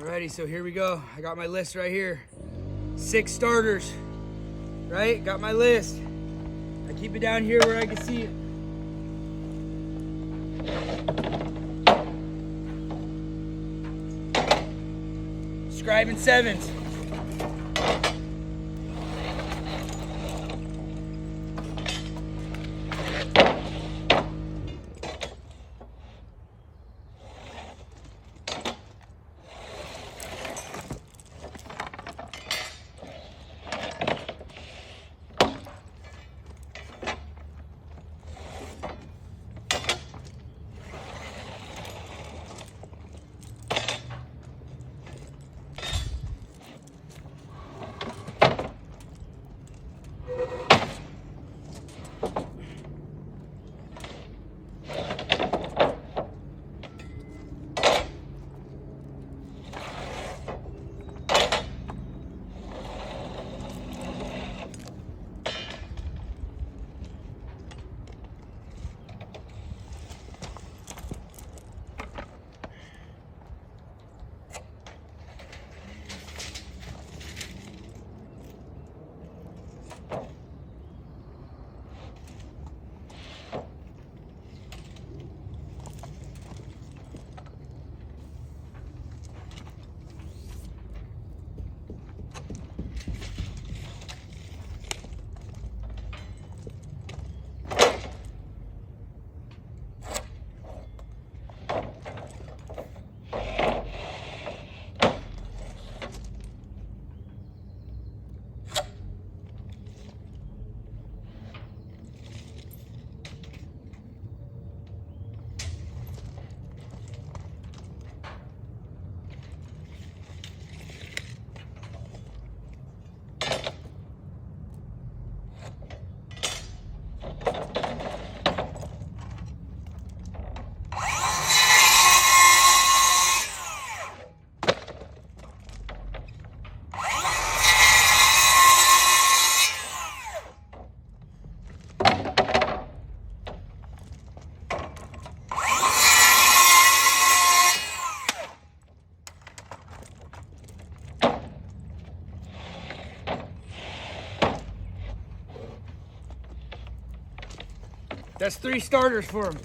Alrighty, so here we go. I got my list right here. 6 starters, right? Got my list. I keep it down here where I can see it. Scribe and 7s. That's 3 starters for him.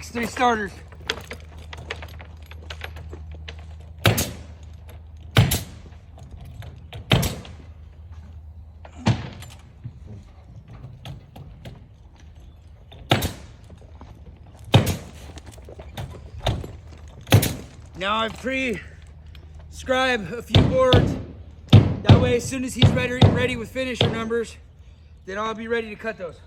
Next 3 starters. Now I've pre-scribed a few boards. That way, as soon as he's ready with finisher numbers, then I'll be ready to cut those.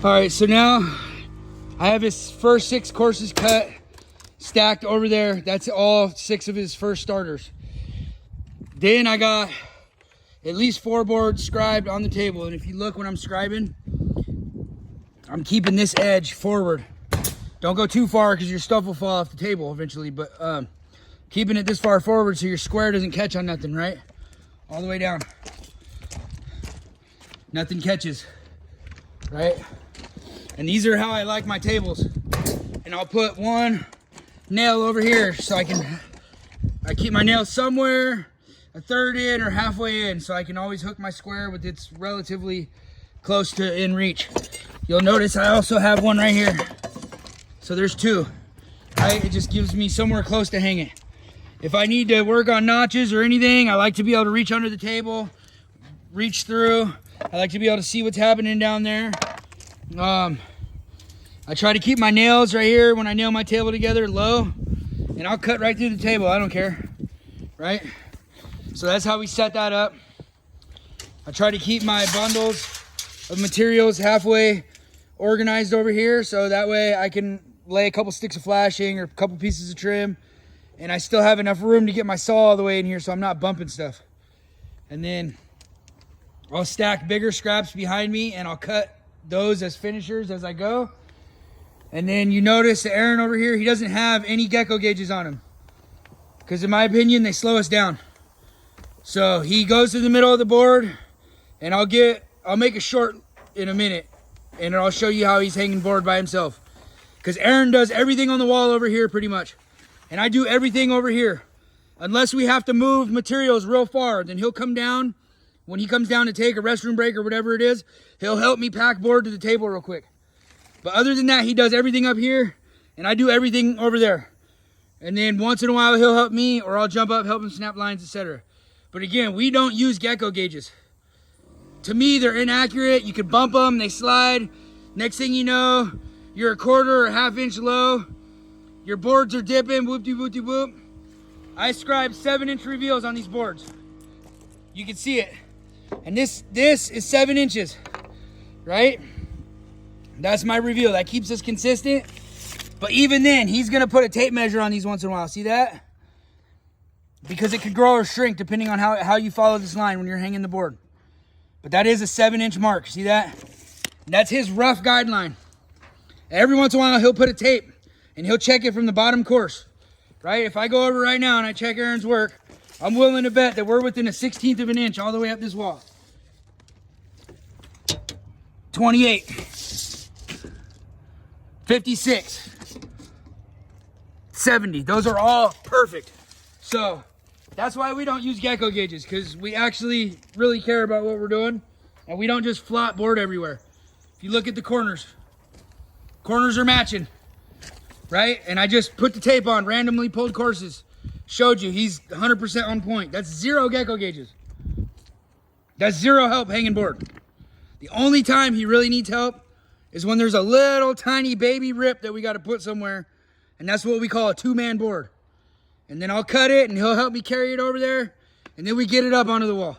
All right, so now I have his first 6 courses cut, stacked over there. That's all 6 of his first starters. Then I got at least 4 boards scribed on the table. And if you look when I'm scribing, I'm keeping this edge forward. Don't go too far because your stuff will fall off the table eventually, but keeping it this far forward so your square doesn't catch on nothing, right? All the way down. Nothing catches, right? And these are how I like my tables. And I'll put 1 nail over here so I keep my nail somewhere a third in or halfway in, so I can always hook my square with it's relatively close to in reach. You'll notice I also have 1 right here. So there's 2, right? It just gives me somewhere close to hang it. If I need to work on notches or anything, I like to be able to reach under the table, reach through. I like to be able to see what's happening down there. I try to keep my nails right here when I nail my table together low, and I'll cut right through the table. I don't care, right? So that's how we set that up. I try to keep my bundles of materials halfway organized over here, so that way I can lay a couple sticks of flashing or a couple pieces of trim, and I still have enough room to get my saw all the way in here so I'm not bumping stuff. And then I'll stack bigger scraps behind me and I'll cut those as finishers as I go. And then you notice Aaron over here, he doesn't have any gecko gauges on him, because in my opinion they slow us down. So he goes to the middle of the board, and I'll make a short in a minute, and I'll show you how he's hanging board by himself. Because Aaron does everything on the wall over here pretty much, and I do everything over here. Unless we have to move materials real far, then he'll come down. When he comes down to take a restroom break or whatever it is, he'll help me pack board to the table real quick. But other than that, he does everything up here, and I do everything over there. And then once in a while, he'll help me, or I'll jump up, help him snap lines, etc. But again, we don't use gecko gauges. To me, they're inaccurate. You can bump them, they slide. Next thing you know, you're a quarter or half inch low. Your boards are dipping, whoop-de-whoop-de-whoop. I scribe 7-inch reveals on these boards. You can see it. And this is 7 inches, right? That's my reveal. That keeps us consistent. But even then, he's going to put a tape measure on these once in a while. See that? Because it could grow or shrink depending on how you follow this line when you're hanging the board. But that is a 7-inch mark. See that? And that's his rough guideline. Every once in a while, he'll put a tape and he'll check it from the bottom course, right? If I go over right now and I check Aaron's work, I'm willing to bet that we're within a 1/16 of an inch all the way up this wall. 28, 56, 70. Those are all perfect. So that's why we don't use gecko gauges, because we actually really care about what we're doing, and we don't just flop board everywhere. If you look at the corners are matching, right? And I just put the tape on, randomly pulled courses. Showed you he's 100% on point. That's 0 gecko gauges. That's zero help hanging board. The only time he really needs help is when there's a little tiny baby rip that we got to put somewhere. And that's what we call a 2-man board. And then I'll cut it and he'll help me carry it over there. And then we get it up onto the wall.